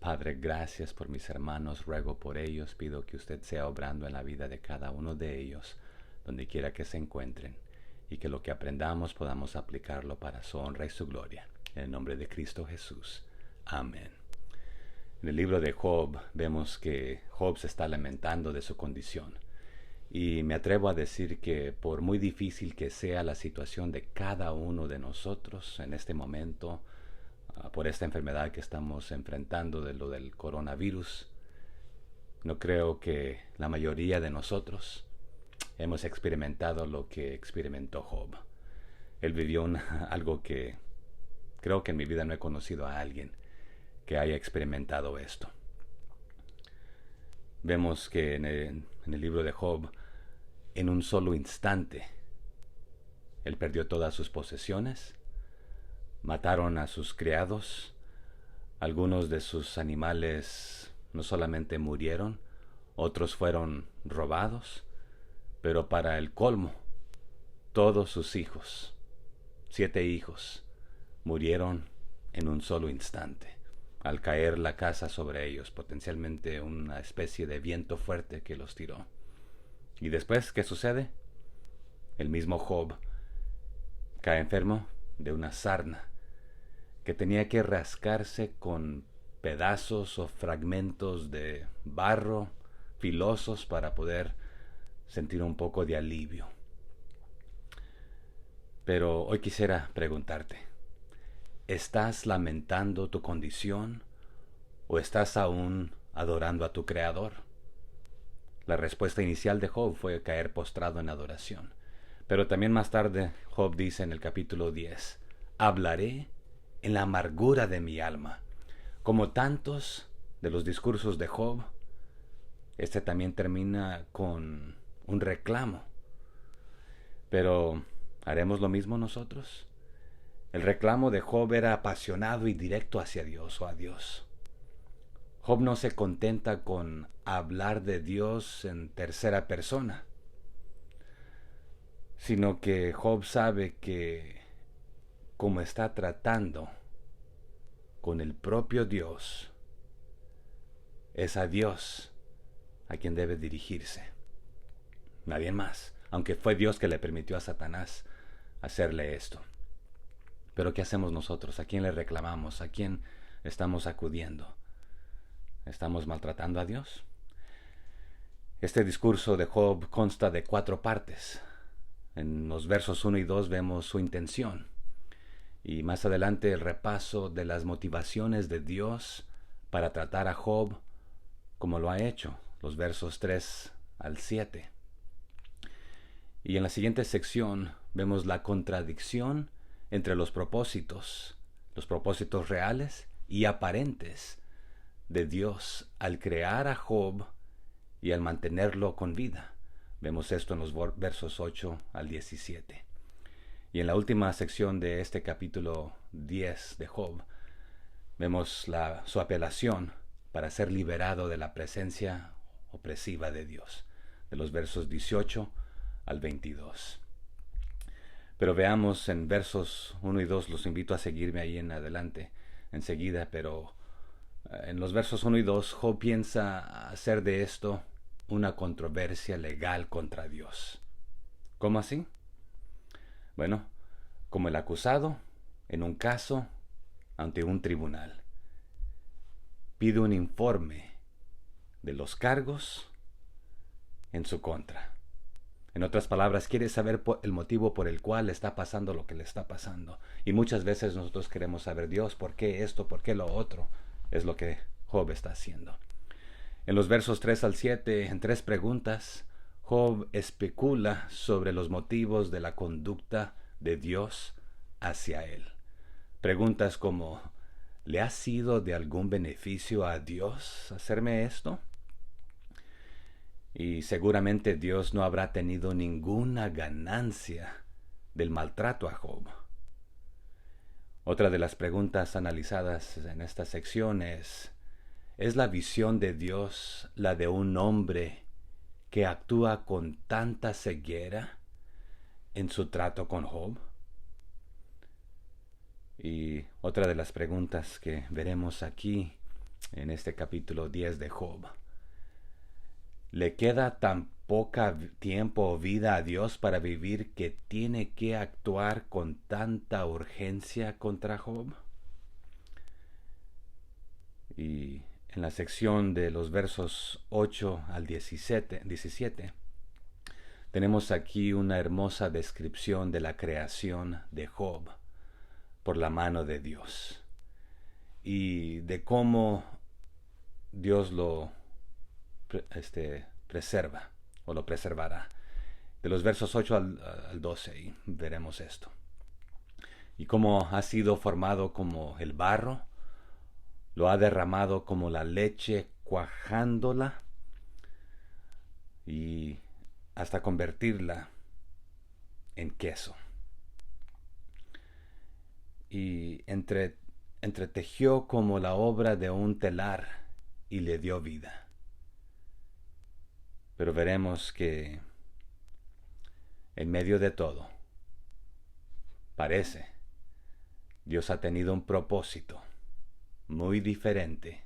Padre, gracias por mis hermanos, ruego por ellos, pido que usted sea obrando en la vida de cada uno de ellos, donde quiera que se encuentren, y que lo que aprendamos podamos aplicarlo para su honra y su gloria. En el nombre de Cristo Jesús. Amén. En el libro de Job vemos que Job se está lamentando de su condición. Y me atrevo a decir que por muy difícil que sea la situación de cada uno de nosotros en este momento, por esta enfermedad que estamos enfrentando de lo del coronavirus, no creo que la mayoría de nosotros hemos experimentado lo que experimentó Job. Él vivió algo que creo que en mi vida no he conocido a alguien que haya experimentado esto. Vemos que en el libro de Job, en un solo instante, él perdió todas sus posesiones, mataron a sus criados, algunos de sus animales no solamente murieron, otros fueron robados, pero para el colmo, todos sus hijos, 7 hijos, murieron en un solo instante, al caer la casa sobre ellos, potencialmente una especie de viento fuerte que los tiró. ¿Y después qué sucede? El mismo Job cae enfermo de una sarna que tenía que rascarse con pedazos o fragmentos de barro filosos para poder sentir un poco de alivio. Pero hoy quisiera preguntarte, ¿estás lamentando tu condición o estás aún adorando a tu Creador? La respuesta inicial de Job fue caer postrado en adoración. Pero también más tarde Job dice en el capítulo 10, hablaré en la amargura de mi alma. Como tantos de los discursos de Job, este también termina con un reclamo. Pero, ¿haremos lo mismo nosotros? El reclamo de Job era apasionado y directo hacia Dios o a Dios. Job no se contenta con hablar de Dios en tercera persona, sino que Job sabe que como está tratando con el propio Dios, es a Dios a quien debe dirigirse. Nadie más, aunque fue Dios que le permitió a Satanás hacerle esto. Pero ¿qué hacemos nosotros? ¿A quién le reclamamos? ¿A quién estamos acudiendo? ¿Estamos maltratando a Dios? Este discurso de Job consta de 4 partes. En los versos 1 y 2 vemos su intención. Y más adelante el repaso de las motivaciones de Dios para tratar a Job como lo ha hecho, los versos 3 al 7. Y en la siguiente sección vemos la contradicción entre los propósitos reales y aparentes de Dios al crear a Job y al mantenerlo con vida. Vemos esto en los versos 8 al 17. Y en la última sección de este capítulo 10 de Job, vemos su apelación para ser liberado de la presencia opresiva de Dios, de los versos 18 al 22. Pero veamos en versos 1 y 2, los invito a seguirme ahí en adelante enseguida, pero en los versos 1 y 2, Job piensa hacer de esto una controversia legal contra Dios. ¿Cómo así? Bueno, como el acusado en un caso ante un tribunal. Pide un informe de los cargos en su contra. En otras palabras, quiere saber el motivo por el cual le está pasando lo que le está pasando. Y muchas veces nosotros queremos saber, Dios, ¿por qué esto? ¿Por qué lo otro? Es lo que Job está haciendo. En los versos 3 al 7, en 3 preguntas, Job especula sobre los motivos de la conducta de Dios hacia él. Preguntas como, ¿le ha sido de algún beneficio a Dios hacerme esto? Y seguramente Dios no habrá tenido ninguna ganancia del maltrato a Job. Otra de las preguntas analizadas en esta sección ¿es la visión de Dios la de un hombre que actúa con tanta ceguera en su trato con Job? Y otra de las preguntas que veremos aquí en este capítulo 10 de Job. Le queda tan poca tiempo o vida a Dios para vivir que tiene que actuar con tanta urgencia contra Job. Y en la sección de los versos 8 al 17, tenemos aquí una hermosa descripción de la creación de Job por la mano de Dios y de cómo Dios lo preserva o lo preservará. De los versos 8 al 12 y veremos esto. Y cómo ha sido formado como el barro, lo ha derramado como la leche cuajándola y hasta convertirla en queso. Y entretejió como la obra de un telar y le dio vida. Pero veremos que en medio de todo, parece, Dios ha tenido un propósito muy diferente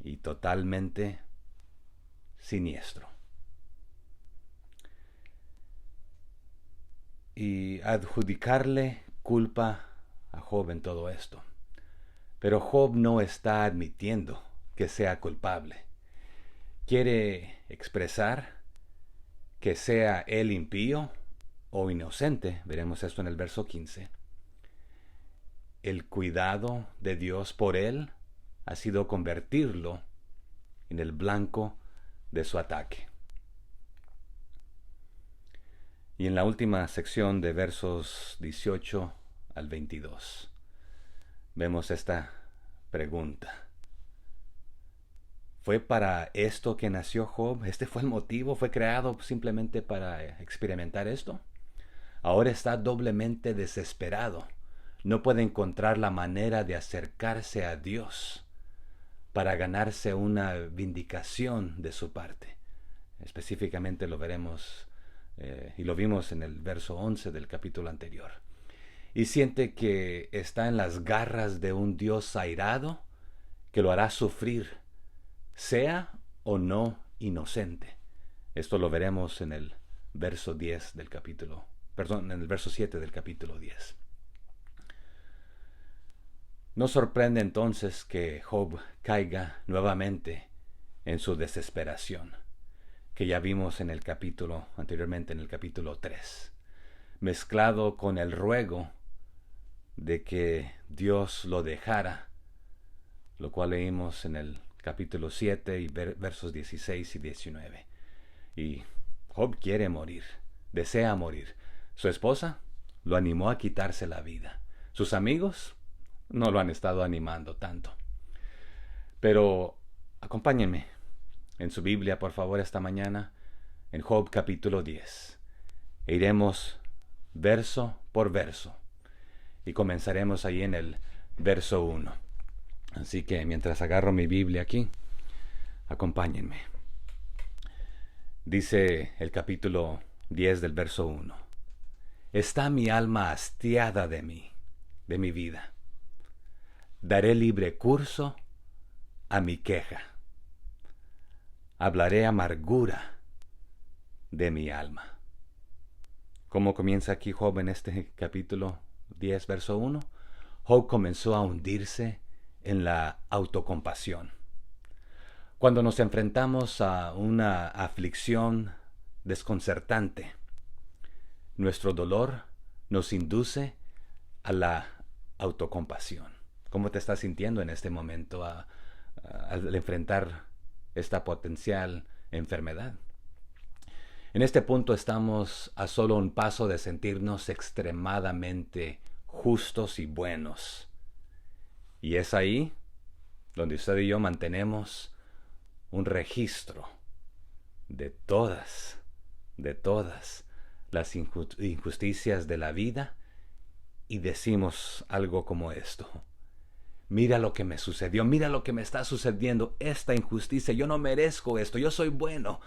y totalmente siniestro. Y adjudicarle culpa a Job en todo esto. Pero Job no está admitiendo que sea culpable. Quiere expresar que sea él impío o inocente, veremos esto en el verso 15. El cuidado de Dios por él ha sido convertirlo en el blanco de su ataque. Y en la última sección de versos 18 al 22, vemos esta pregunta. ¿Fue para esto que nació Job? ¿Este fue el motivo? ¿Fue creado simplemente para experimentar esto? Ahora está doblemente desesperado. No puede encontrar la manera de acercarse a Dios para ganarse una vindicación de su parte. Específicamente lo veremos y lo vimos en el verso 11 del capítulo anterior. Y siente que está en las garras de un Dios airado que lo hará sufrir, sea o no inocente. Esto lo veremos en el verso 10 del capítulo, en el verso 7 del capítulo 10. No sorprende entonces que Job caiga nuevamente en su desesperación, que ya vimos en el capítulo anteriormente, en el capítulo 3, mezclado con el ruego de que Dios lo dejara, lo cual leímos en el capítulo 7 y versos 16 y 19. Y Job quiere morir, desea morir. Su esposa lo animó a quitarse la vida. Sus amigos no lo han estado animando tanto. Pero acompáñenme en su Biblia, por favor, esta mañana, en Job capítulo 10. E iremos verso por verso. Y comenzaremos ahí en el verso 1. Así que mientras agarro mi Biblia aquí, acompáñenme. Dice el capítulo 10 del verso 1. Está mi alma hastiada de mí, de mi vida. Daré libre curso a mi queja. Hablaré amargura de mi alma. ¿Cómo comienza aquí Job en este capítulo 10, verso 1? Job comenzó a hundirse en la autocompasión. Cuando nos enfrentamos a una aflicción desconcertante, nuestro dolor nos induce a la autocompasión. ¿Cómo te estás sintiendo en este momento al enfrentar esta potencial enfermedad? En este punto estamos a solo un paso de sentirnos extremadamente justos y buenos. Y es ahí donde usted y yo mantenemos un registro de todas las injusticias de la vida y decimos algo como esto. Mira lo que me sucedió, mira lo que me está sucediendo, esta injusticia, yo no merezco esto, yo soy bueno,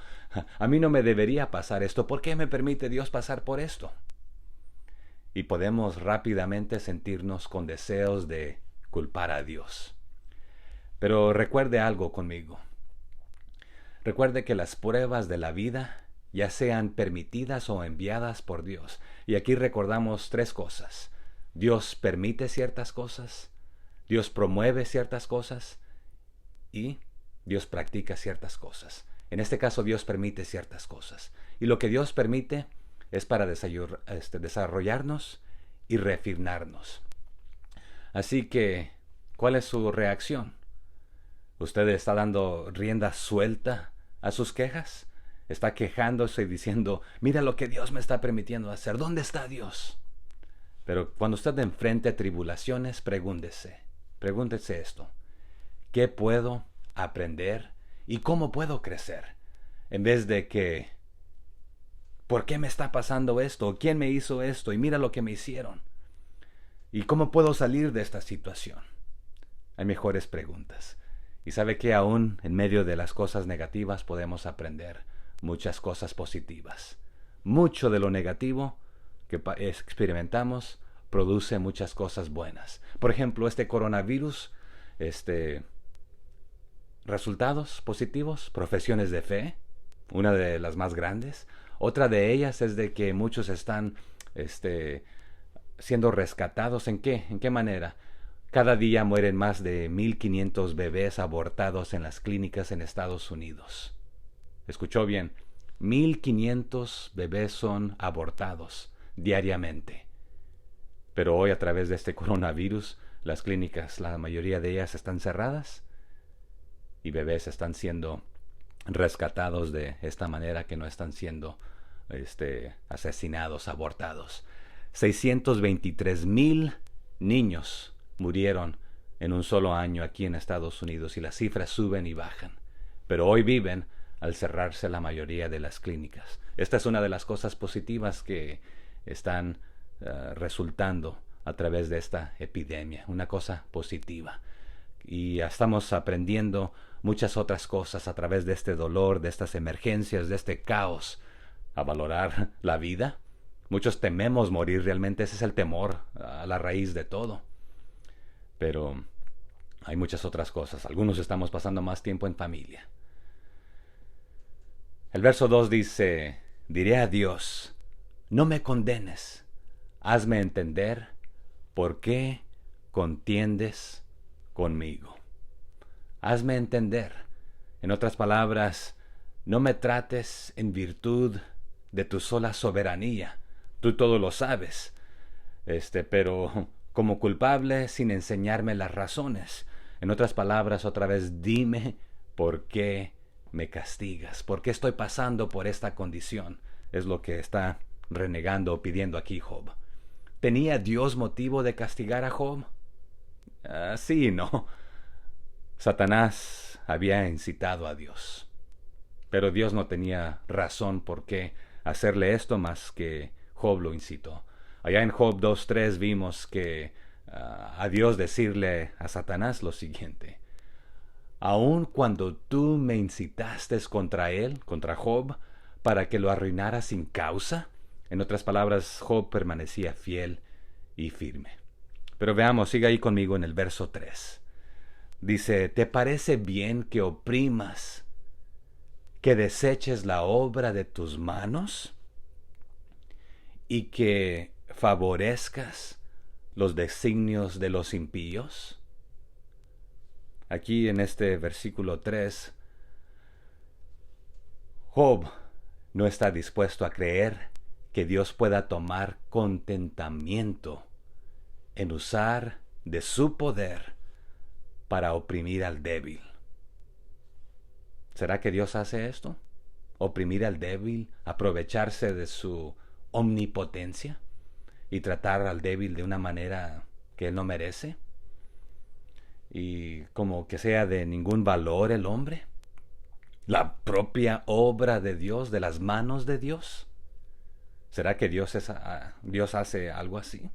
a mí no me debería pasar esto, ¿por qué me permite Dios pasar por esto? Y podemos rápidamente sentirnos con deseos de culpar a Dios. Pero recuerde algo conmigo. Recuerde que las pruebas de la vida, ya sean permitidas o enviadas por Dios. Y aquí recordamos tres cosas. Dios permite ciertas cosas, Dios promueve ciertas cosas y Dios practica ciertas cosas. En este caso, Dios permite ciertas cosas. Y lo que Dios permite es para desarrollarnos y refinarnos. Así que, ¿cuál es su reacción? ¿Usted está dando rienda suelta a sus quejas? ¿Está quejándose y diciendo, mira lo que Dios me está permitiendo hacer? ¿Dónde está Dios? Pero cuando usted enfrente tribulaciones, pregúntese esto. ¿Qué puedo aprender y cómo puedo crecer? En vez de que, ¿por qué me está pasando esto? ¿Quién me hizo esto? Y mira lo que me hicieron. ¿Y cómo puedo salir de esta situación? Hay mejores preguntas. Y sabe que aún en medio de las cosas negativas podemos aprender muchas cosas positivas. Mucho de lo negativo que experimentamos produce muchas cosas buenas. Por ejemplo, este coronavirus, resultados positivos, profesiones de fe, una de las más grandes. Otra de ellas es de que muchos están siendo rescatados. ¿En qué? ¿En qué manera? Cada día mueren más de 1,500 bebés abortados en las clínicas en Estados Unidos. ¿Escuchó bien? 1,500 bebés son abortados diariamente. Pero hoy, a través de este coronavirus, las clínicas, la mayoría de ellas están cerradas y bebés están siendo rescatados de esta manera, que no están siendo asesinados, abortados. 623,000 niños murieron en un solo año aquí en Estados Unidos, y las cifras suben y bajan. Pero hoy viven al cerrarse la mayoría de las clínicas. Esta es una de las cosas positivas que están resultando a través de esta epidemia, una cosa positiva. Y estamos aprendiendo muchas otras cosas a través de este dolor, de estas emergencias, de este caos, a valorar la vida. Muchos tememos morir, realmente ese es el temor a la raíz de todo. Pero hay muchas otras cosas. Algunos estamos pasando más tiempo en familia. El verso 2 dice, diré a Dios, no me condenes, hazme entender por qué contiendes conmigo. Hazme entender. En otras palabras, no me trates en virtud de tu sola soberanía. Tú todo lo sabes. Pero como culpable sin enseñarme las razones. En otras palabras, otra vez, dime por qué me castigas. ¿Por qué estoy pasando por esta condición? Es lo que está renegando o pidiendo aquí Job. ¿Tenía Dios motivo de castigar a Job? Sí y no. Satanás había incitado a Dios. Pero Dios no tenía razón por qué hacerle esto más que Job lo incitó. Allá en Job 2:3 vimos que a Dios decirle a Satanás lo siguiente: aun cuando tú me incitaste contra él, contra Job, para que lo arruinara sin causa. En otras palabras, Job permanecía fiel y firme. Pero veamos, siga ahí conmigo en el verso 3. Dice, ¿te parece bien que oprimas, que deseches la obra de tus manos y que favorezcas los designios de los impíos? Aquí en este versículo 3, Job no está dispuesto a creer que Dios pueda tomar contentamiento en usar de su poder para oprimir al débil. ¿Será que Dios hace esto? ¿Oprimir al débil? ¿Aprovecharse de su omnipotencia y tratar al débil de una manera que él no merece? ¿Y como que sea de ningún valor el hombre? ¿La propia obra de Dios, de las manos de Dios? ¿Será que Dios hace algo así?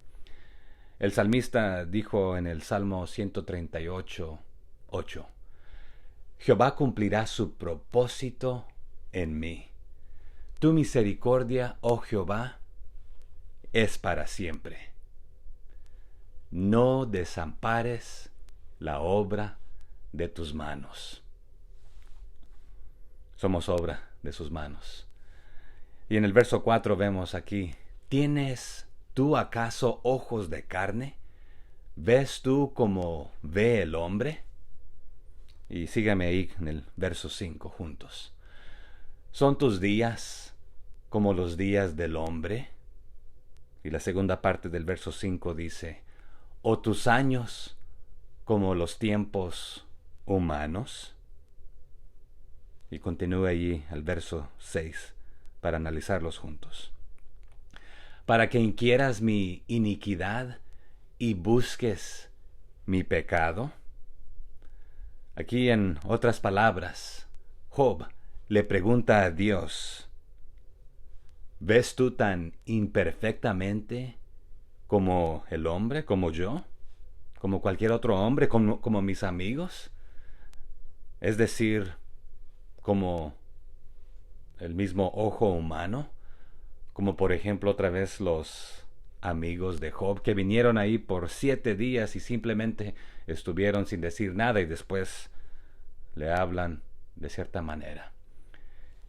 El salmista dijo en el Salmo 138:8, Jehová cumplirá su propósito en mí. Tu misericordia, oh Jehová, es para siempre. No desampares la obra de tus manos. Somos obra de sus manos. Y en el verso 4 vemos aquí, ¿tienes tú acaso ojos de carne? ¿Ves tú como ve el hombre? Y sígame ahí en el verso 5 juntos. ¿Son tus días como los días del hombre? Y la segunda parte del verso 5 dice, ¿o tus años como los tiempos humanos? Y continúa allí al verso 6 para analizarlos juntos. Para que inquieras mi iniquidad y busques mi pecado. Aquí, en otras palabras, Job le pregunta a Dios, ¿ves tú tan imperfectamente como el hombre, como yo, como cualquier otro hombre, como mis amigos? Es decir, como el mismo ojo humano, como por ejemplo otra vez los amigos de Job que vinieron ahí por 7 días y simplemente estuvieron sin decir nada y después le hablan de cierta manera.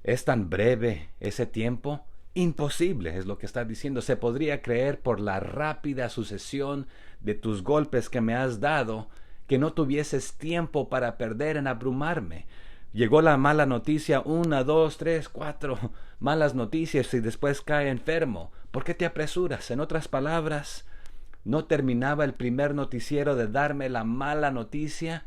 ¿Es tan breve ese tiempo? Imposible, es lo que está diciendo. Se podría creer por la rápida sucesión de tus golpes que me has dado que no tuvieses tiempo para perder en abrumarme. Llegó la mala noticia, 1, 2, 3, 4 malas noticias y después cae enfermo. ¿Por qué te apresuras? En otras palabras, ¿no terminaba el primer noticiero de darme la mala noticia?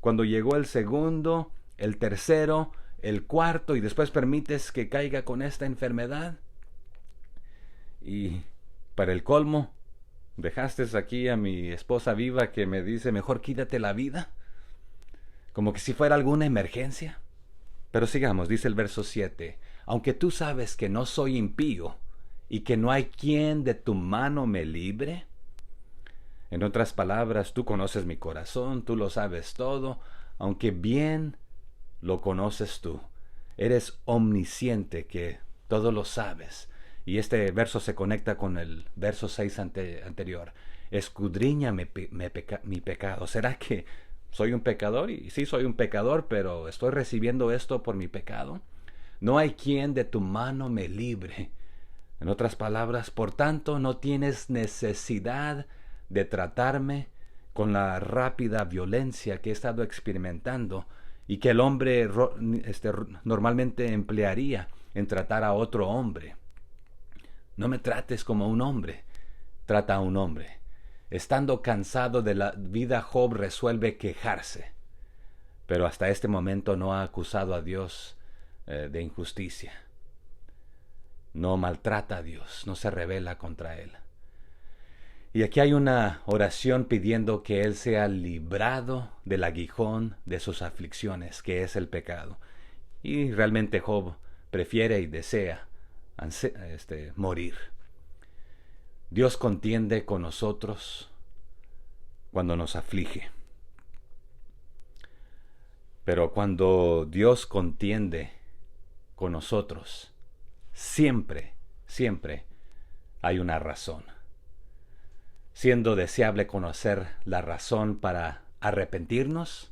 Cuando llegó el segundo, el tercero, el cuarto y después permites que caiga con esta enfermedad. Y para el colmo, dejaste aquí a mi esposa viva que me dice, mejor quítate la vida. Como que si fuera alguna emergencia. Pero sigamos, dice el verso 7. Aunque tú sabes que no soy impío y que no hay quien de tu mano me libre. En otras palabras, tú conoces mi corazón, tú lo sabes todo, aunque bien lo conoces tú. Eres omnisciente, que todo lo sabes. Y este verso se conecta con el verso 6 anterior. Escudriña mi pecado. ¿Será que soy un pecador? Y sí, soy un pecador, pero ¿estoy recibiendo esto por mi pecado? No hay quien de tu mano me libre. En otras palabras, por tanto, no tienes necesidad de tratarme con la rápida violencia que he estado experimentando y que el hombre normalmente emplearía en tratar a otro hombre. No me trates como un hombre, trata a un hombre. Estando cansado de la vida, Job resuelve quejarse, pero hasta este momento no ha acusado a Dios de injusticia. No maltrata a Dios, no se rebela contra Él. Y aquí hay una oración pidiendo que Él sea librado del aguijón de sus aflicciones, que es el pecado. Y realmente Job prefiere y desea morir. Dios contiende con nosotros cuando nos aflige. Pero cuando Dios contiende con nosotros, siempre hay una razón. Siendo deseable conocer la razón para arrepentirnos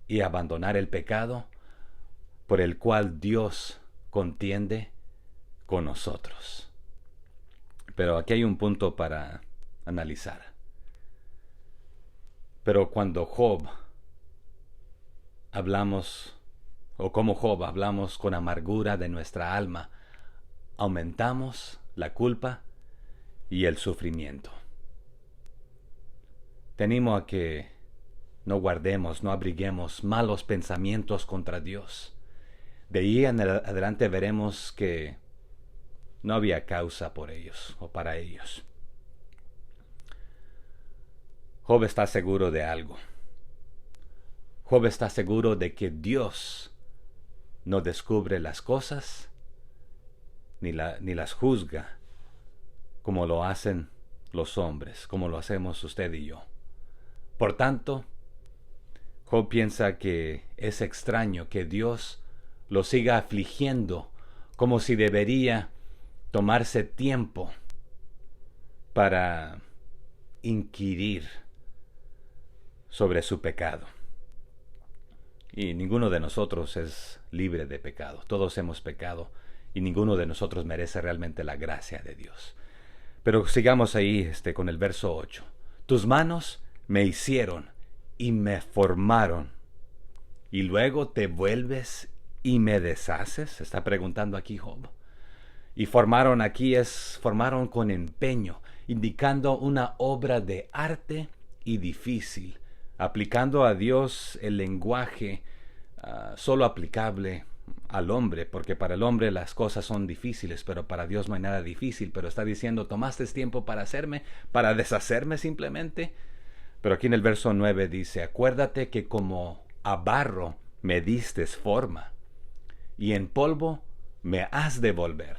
y abandonar el pecado por el cual Dios contiende con nosotros. Pero aquí hay un punto para analizar. Pero cuando Job hablamos, o como Job hablamos con amargura de nuestra alma, aumentamos la culpa y el sufrimiento. Te animo a que no guardemos, no abriguemos malos pensamientos contra Dios. De ahí en adelante veremos que no había causa por ellos o para ellos. Job está seguro de algo. Job está seguro de que Dios no descubre las cosas ni las juzga como lo hacen los hombres, como lo hacemos usted y yo. Por tanto, Job piensa que es extraño que Dios lo siga afligiendo, como si debería tomarse tiempo para inquirir sobre su pecado. Y ninguno de nosotros es libre de pecado. Todos hemos pecado y ninguno de nosotros merece realmente la gracia de Dios. Pero sigamos ahí con el verso 8. Tus manos me hicieron y me formaron, y luego te vuelves y me deshaces. Está preguntando aquí Job. Y formaron aquí formaron con empeño, indicando una obra de arte y difícil, aplicando a Dios el lenguaje solo aplicable al hombre, porque para el hombre las cosas son difíciles, pero para Dios no hay nada difícil. Pero está diciendo, tomaste tiempo para hacerme, para deshacerme simplemente. Pero aquí en el verso 9 dice, acuérdate que como a barro me distes forma, y en polvo me has de volver.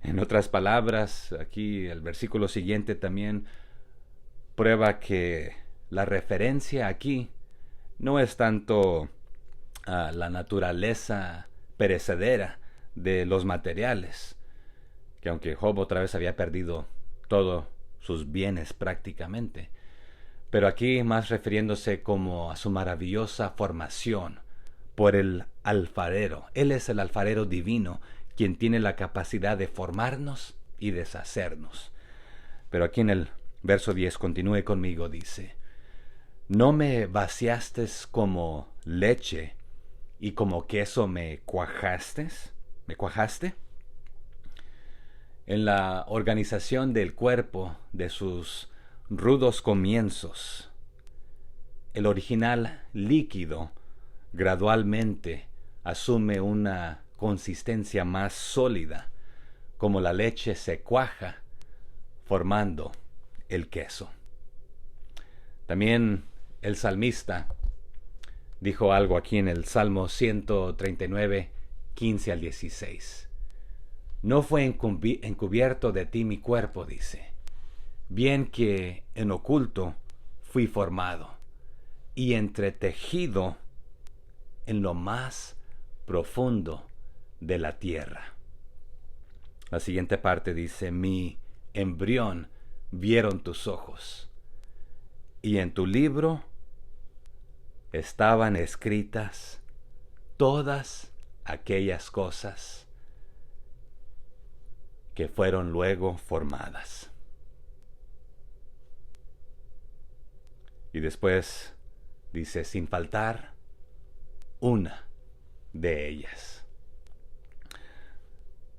En otras palabras, aquí el versículo siguiente también prueba que la referencia aquí no es tanto a la naturaleza perecedera de los materiales, que aunque Job otra vez había perdido todos sus bienes prácticamente, pero aquí más refiriéndose como a su maravillosa formación por el alfarero. Él es el alfarero divino, quien tiene la capacidad de formarnos y deshacernos. Pero aquí en el verso 10, continúe conmigo, dice, no me vaciaste como leche y como queso me cuajaste. En la organización del cuerpo de sus rudos comienzos, el original líquido gradualmente asume una consistencia más sólida, como la leche se cuaja, formando el queso. También el salmista dijo algo aquí en el Salmo 139, 15 al 16. No fue encubierto de ti mi cuerpo, dice. Bien que en oculto fui formado y entretejido en lo más profundo de la tierra. La siguiente parte dice, mi embrión vieron tus ojos, y en tu libro estaban escritas todas aquellas cosas que fueron luego formadas. Y después dice, sin faltar una de ellas.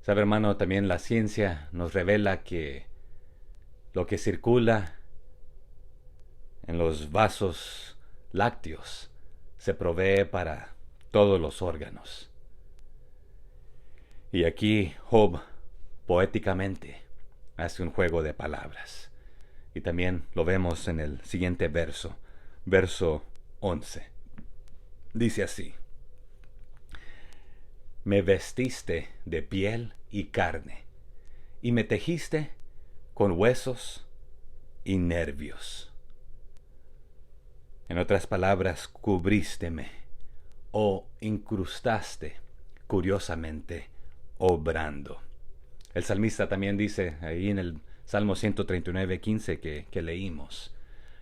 Sabe, hermano, también la ciencia nos revela que lo que circula en los vasos lácteos se provee para todos los órganos. Y aquí Job poéticamente hace un juego de palabras. Y también lo vemos en el siguiente verso, verso 11. Dice así, me vestiste de piel y carne, y me tejiste con huesos y nervios. En otras palabras, cubrísteme o incrustaste curiosamente obrando. El salmista también dice ahí en el Salmo 139, 15 que leímos,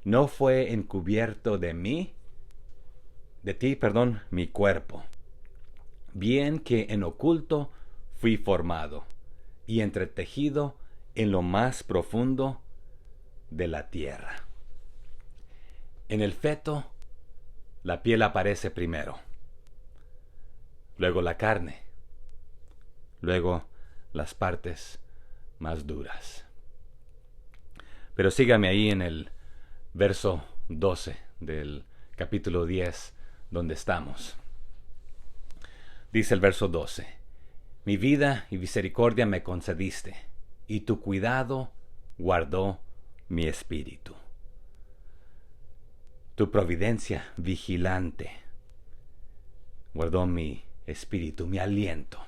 no fue encubierto de ti, mi cuerpo. Bien que en oculto fui formado y entretejido en lo más profundo de la tierra. En el feto, la piel aparece primero, luego la carne, luego las partes más duras. Pero sígame ahí en el verso 12 del capítulo 10, donde estamos. Dice el verso 12, mi vida y misericordia me concediste, y tu cuidado guardó mi espíritu. Tu providencia vigilante guardó mi espíritu, mi aliento.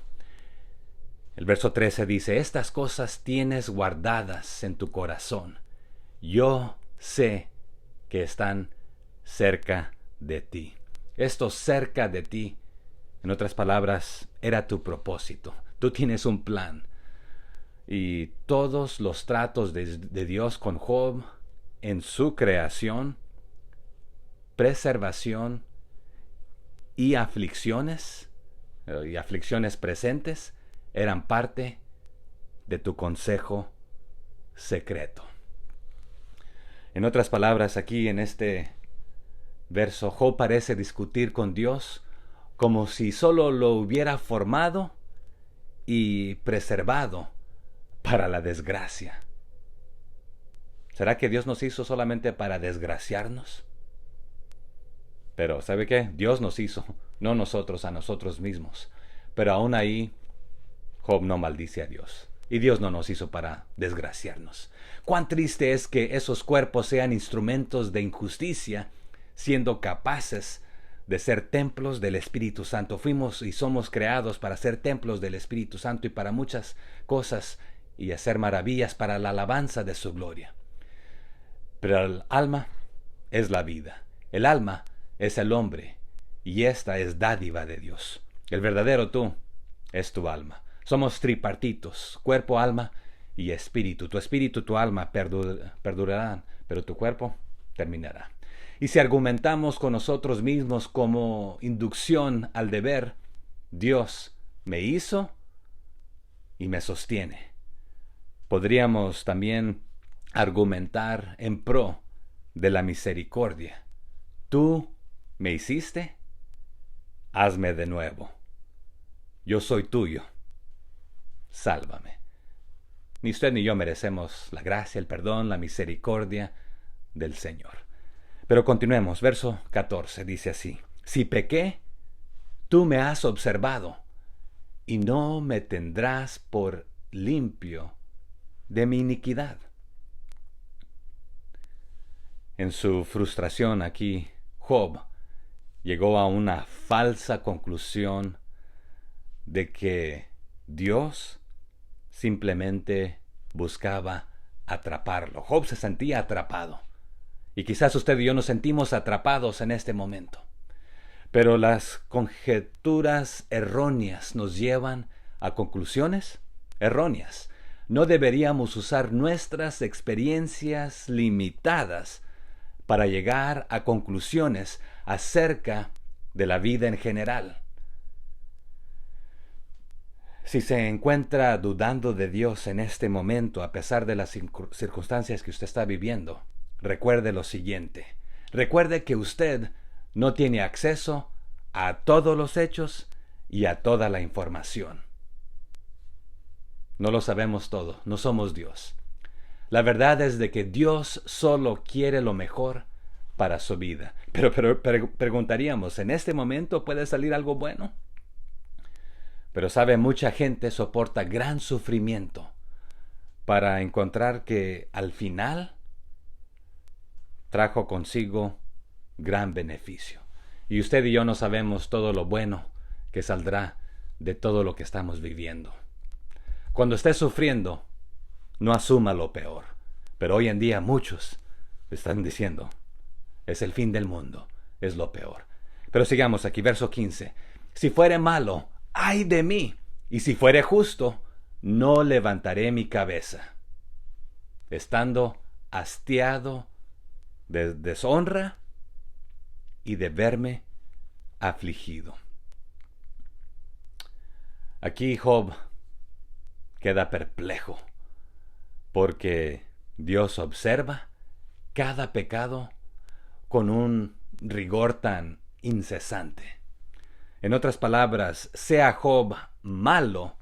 El verso 13 dice, estas cosas tienes guardadas en tu corazón. Yo sé que están cerca de ti. Esto cerca de ti, en otras palabras, era tu propósito. Tú tienes un plan. Y todos los tratos de Dios con Job en su creación, preservación y aflicciones presentes eran parte de tu consejo secreto. En otras palabras, aquí en este verso, Job parece discutir con Dios como si solo lo hubiera formado y preservado para la desgracia. ¿Será que Dios nos hizo solamente para desgraciarnos? Pero ¿sabe qué? Dios nos hizo, no nosotros a nosotros mismos. Pero aún ahí, Job no maldice a Dios. Y Dios no nos hizo para desgraciarnos. Cuán triste es que esos cuerpos sean instrumentos de injusticia, siendo capaces de ser templos del Espíritu Santo. Fuimos y somos creados para ser templos del Espíritu Santo y para muchas cosas y hacer maravillas para la alabanza de su gloria. Pero el alma es la vida. El alma es el hombre y esta es dádiva de Dios. El verdadero tú es tu alma. Somos tripartitos, cuerpo, alma y espíritu. Tu espíritu, tu alma perdurarán, pero tu cuerpo terminará. Y si argumentamos con nosotros mismos como inducción al deber, Dios me hizo y me sostiene. Podríamos también argumentar en pro de la misericordia. Tú me hiciste, hazme de nuevo. Yo soy tuyo. Sálvame. Ni usted ni yo merecemos la gracia, el perdón, la misericordia del Señor. Pero continuemos. Verso 14 dice así: si pequé, tú me has observado, y no me tendrás por limpio de mi iniquidad. En su frustración aquí, Job llegó a una falsa conclusión de que Dios simplemente buscaba atraparlo. Job se sentía atrapado. Y quizás usted y yo nos sentimos atrapados en este momento. Pero las conjeturas erróneas nos llevan a conclusiones erróneas. No deberíamos usar nuestras experiencias limitadas para llegar a conclusiones acerca de la vida en general. Si se encuentra dudando de Dios en este momento, a pesar de las circunstancias que usted está viviendo, recuerde lo siguiente. Recuerde que usted no tiene acceso a todos los hechos y a toda la información. No lo sabemos todo, no somos Dios. La verdad es de que Dios solo quiere lo mejor para su vida. Pero preguntaríamos, ¿en este momento puede salir algo bueno? Pero sabe, mucha gente soporta gran sufrimiento para encontrar que al final trajo consigo gran beneficio. Y usted y yo no sabemos todo lo bueno que saldrá de todo lo que estamos viviendo. Cuando esté sufriendo, no asuma lo peor. Pero hoy en día muchos están diciendo, es el fin del mundo, es lo peor. Pero sigamos aquí, verso 15. Si fuere malo, ¡ay de mí! Y si fuere justo, no levantaré mi cabeza, estando hastiado de deshonra y de verme afligido. Aquí Job queda perplejo, porque Dios observa cada pecado con un rigor tan incesante. En otras palabras, sea Job malo,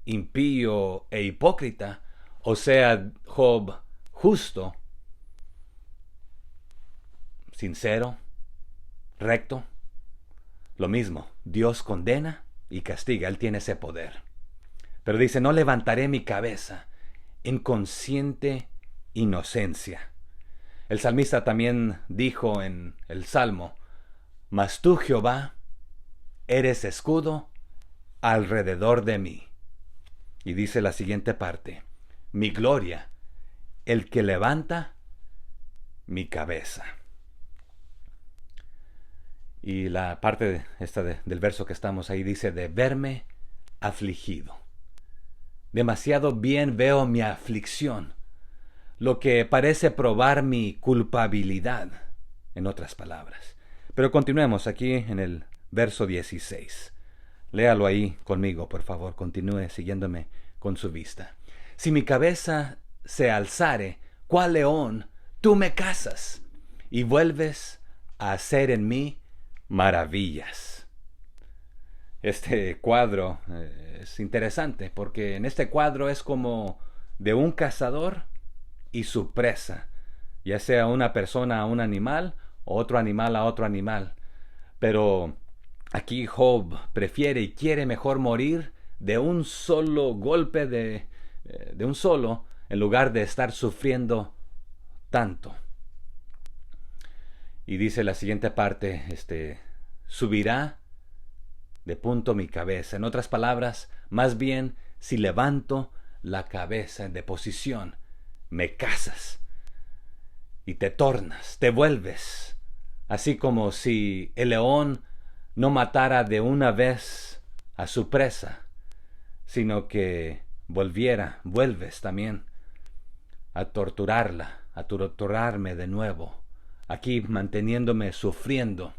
impío e hipócrita, o sea Job justo, sincero, recto, lo mismo, Dios condena y castiga, Él tiene ese poder. Pero dice, no levantaré mi cabeza en consciente inocencia. El salmista también dijo en el Salmo, mas tú, Jehová, eres escudo alrededor de mí. Y dice la siguiente parte, mi gloria, el que levanta mi cabeza. Y la parte del verso que estamos ahí dice, de verme afligido. Demasiado bien veo mi aflicción, lo que parece probar mi culpabilidad, en otras palabras. Pero continuemos aquí en el verso 16. Léalo ahí conmigo, por favor. Continúe siguiéndome con su vista. Si mi cabeza se alzare, ¿cuál león? Tú me cazas y vuelves a hacer en mí maravillas. Este cuadro es interesante porque en este cuadro es como de un cazador y su presa, ya sea una persona a un animal o otro animal a otro animal. Pero aquí Job prefiere y quiere mejor morir de un solo golpe de un solo, en lugar de estar sufriendo tanto. Y dice la siguiente parte, subirá de punto mi cabeza. En otras palabras, más bien, si levanto la cabeza de posición, me cazas y te tornas, te vuelves, así como si el león no matara de una vez a su presa, sino que vuelves también a torturarla, a torturarme de nuevo, aquí manteniéndome sufriendo.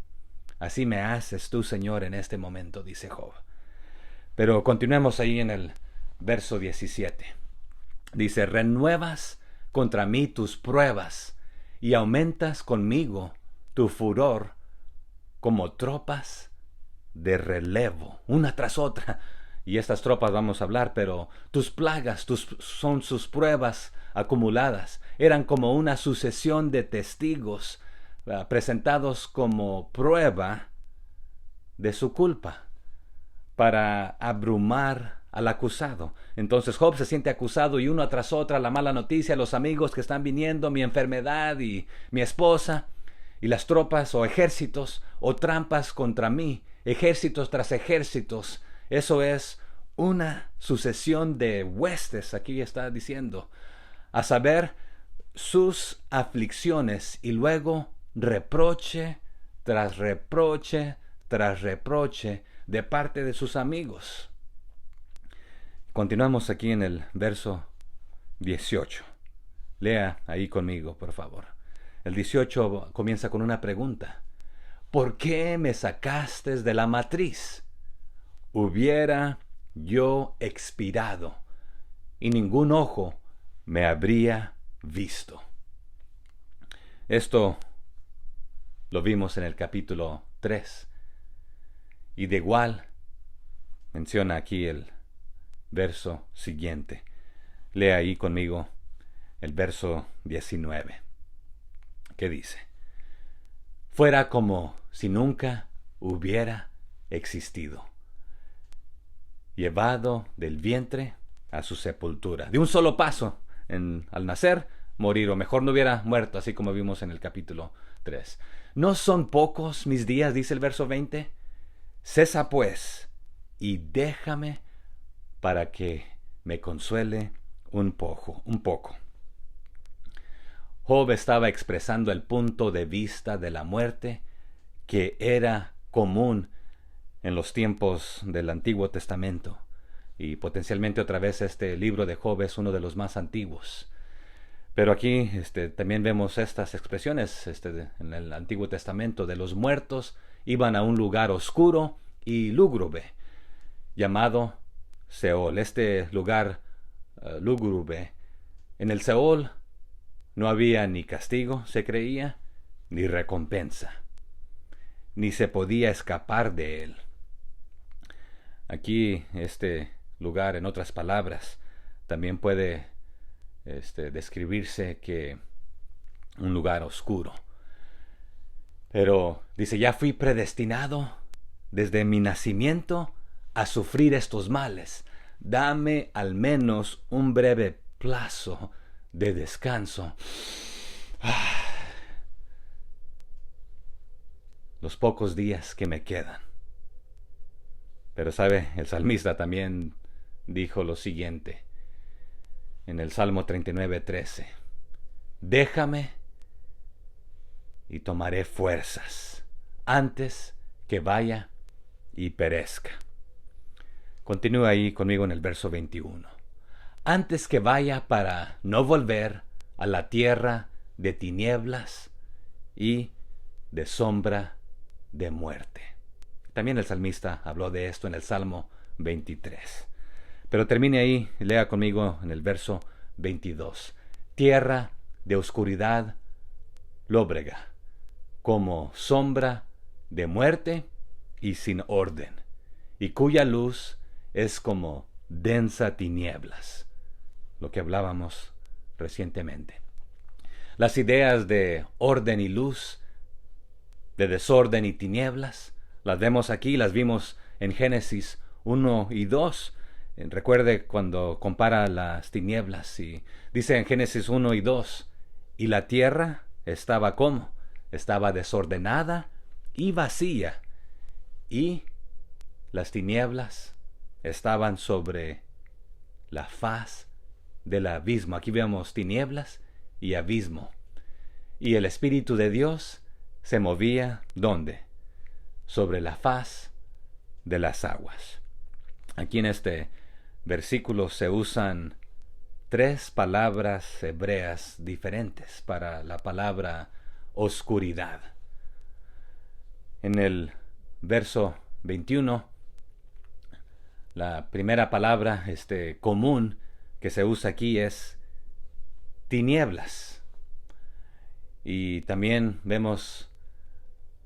Así me haces tú, Señor, en este momento, dice Job. Pero continuemos ahí en el verso 17. Dice, renuevas contra mí tus pruebas y aumentas conmigo tu furor como tropas de relevo, una tras otra. Y estas tropas vamos a hablar, pero tus plagas son sus pruebas acumuladas. Eran como una sucesión de testigos presentados como prueba de su culpa para abrumar al acusado. Entonces Job se siente acusado y uno tras otra, la mala noticia, los amigos que están viniendo, mi enfermedad y mi esposa, y las tropas o ejércitos o trampas contra mí, ejércitos tras ejércitos. Eso es una sucesión de huestes, aquí está diciendo, a saber, sus aflicciones y luego reproche tras reproche tras reproche de parte de sus amigos. Continuamos aquí en el verso 18. Lea ahí conmigo, por favor. El 18 comienza con una pregunta. ¿Por qué me sacaste de la matriz? Hubiera yo expirado y ningún ojo me habría visto. Esto lo vimos en el capítulo 3. Y de igual menciona aquí el verso siguiente. Lea ahí conmigo el verso 19. ¿Qué dice? Fuera como si nunca hubiera existido, llevado del vientre a su sepultura. De un solo paso, al nacer, morir, o mejor no hubiera muerto, así como vimos en el capítulo 3. ¿No son pocos mis días?, dice el verso 20. Cesa pues, y déjame para que me consuele un poco. Job estaba expresando el punto de vista de la muerte que era común en los tiempos del Antiguo Testamento. Y potencialmente otra vez este libro de Job es uno de los más antiguos. Pero aquí también vemos estas expresiones en el Antiguo Testamento de los muertos iban a un lugar oscuro y lúgubre llamado Seol. Este lugar lúgubre, en el Seol no había ni castigo, se creía, ni recompensa, ni se podía escapar de él. Aquí este lugar, en otras palabras, también puede describirse que un lugar oscuro. Pero dice, ya fui predestinado desde mi nacimiento a sufrir estos males. Dame al menos un breve plazo de descanso. Los pocos días que me quedan. Pero sabe, el salmista también dijo lo siguiente en el Salmo 39:13. Déjame y tomaré fuerzas antes que vaya y perezca. Continúa ahí conmigo en el verso 21. Antes que vaya para no volver a la tierra de tinieblas y de sombra de muerte. También el salmista habló de esto en el Salmo 23. Pero termine ahí, lea conmigo en el verso 22. Tierra de oscuridad lóbrega, como sombra de muerte y sin orden, y cuya luz es como densa tinieblas, lo que hablábamos recientemente. Las ideas de orden y luz, de desorden y tinieblas, las vemos aquí, las vimos en Génesis 1 y 2. Recuerde cuando compara las tinieblas y dice en Génesis 1 y 2, y la tierra estaba ¿cómo? Estaba desordenada y vacía, y las tinieblas estaban sobre la faz del abismo. Aquí vemos tinieblas y abismo. Y el Espíritu de Dios se movía, ¿dónde? Sobre la faz de las aguas. Aquí en este versículo se usan 3 palabras hebreas diferentes para la palabra oscuridad. En el verso 21, la primera palabra común que se usa aquí es tinieblas. Y también vemos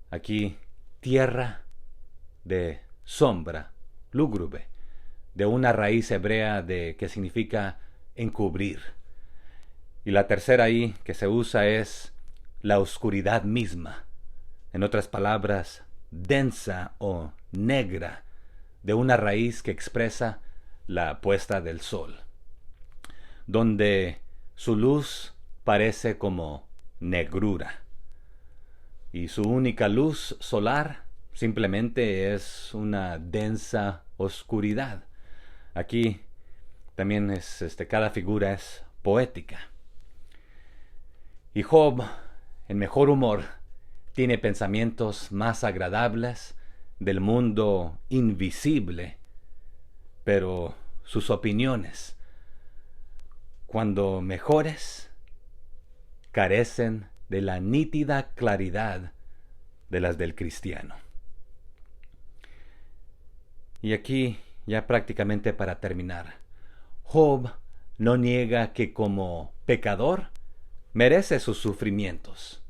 aquí tierra de sombra, lúgubre, de una raíz hebrea que significa encubrir. Y la tercera ahí que se usa es la oscuridad misma. En otras palabras, densa o negra, de una raíz que expresa la puesta del sol, donde su luz parece como negrura, y su única luz solar simplemente es una densa oscuridad. Aquí también cada figura es poética. Y Job, en mejor humor, tiene pensamientos más agradables del mundo invisible, pero sus opiniones, cuando mejores, carecen de la nítida claridad de las del cristiano. Y aquí, ya prácticamente para terminar, Job no niega que como pecador merece sus sufrimientos.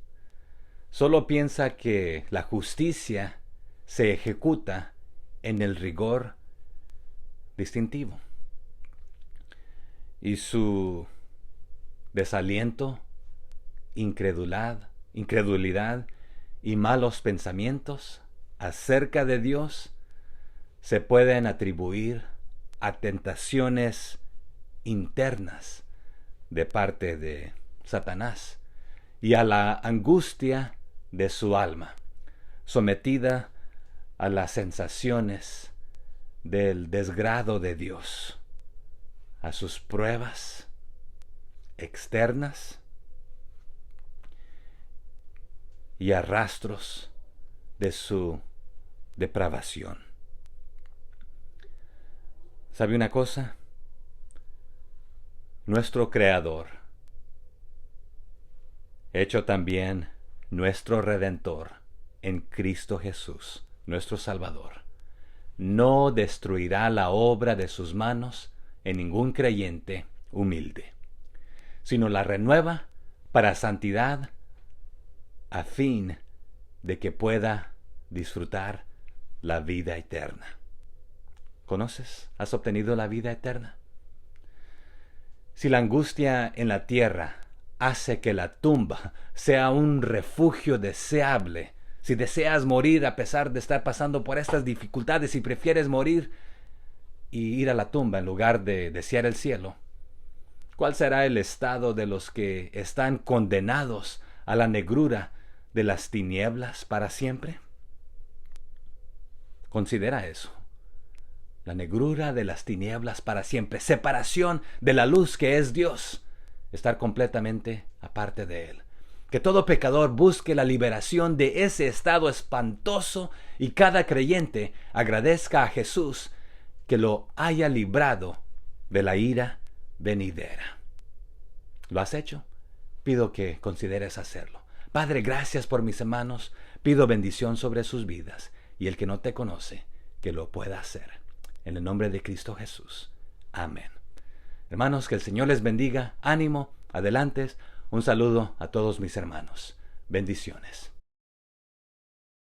Solo piensa que la justicia se ejecuta en el rigor distintivo. Y su desaliento, incredulidad y malos pensamientos acerca de Dios se pueden atribuir a tentaciones internas de parte de Satanás y a la angustia de su alma, sometida a las sensaciones del desgrado de Dios, a sus pruebas externas y a rastros de su depravación. ¿Sabe una cosa? Nuestro Creador, hecho también nuestro Redentor en Cristo Jesús, nuestro Salvador, no destruirá la obra de sus manos en ningún creyente humilde, sino la renueva para santidad, a fin de que pueda disfrutar la vida eterna. ¿Conoces? ¿Has obtenido la vida eterna? Si la angustia en la tierra hace que la tumba sea un refugio deseable, si deseas morir a pesar de estar pasando por estas dificultades y prefieres morir y ir a la tumba en lugar de desear el cielo, ¿cuál será el estado de los que están condenados a la negrura de las tinieblas para siempre? Considera eso. La negrura de las tinieblas para siempre, separación de la luz que es Dios, estar completamente aparte de Él. Que todo pecador busque la liberación de ese estado espantoso y cada creyente agradezca a Jesús que lo haya librado de la ira venidera. ¿Lo has hecho? Pido que consideres hacerlo. Padre, gracias por mis hermanos. Pido bendición sobre sus vidas. y el que no te conoce, que lo pueda hacer. En el nombre de Cristo Jesús. Amén. Hermanos, que el Señor les bendiga. Ánimo, adelante. Un saludo a todos mis hermanos. Bendiciones.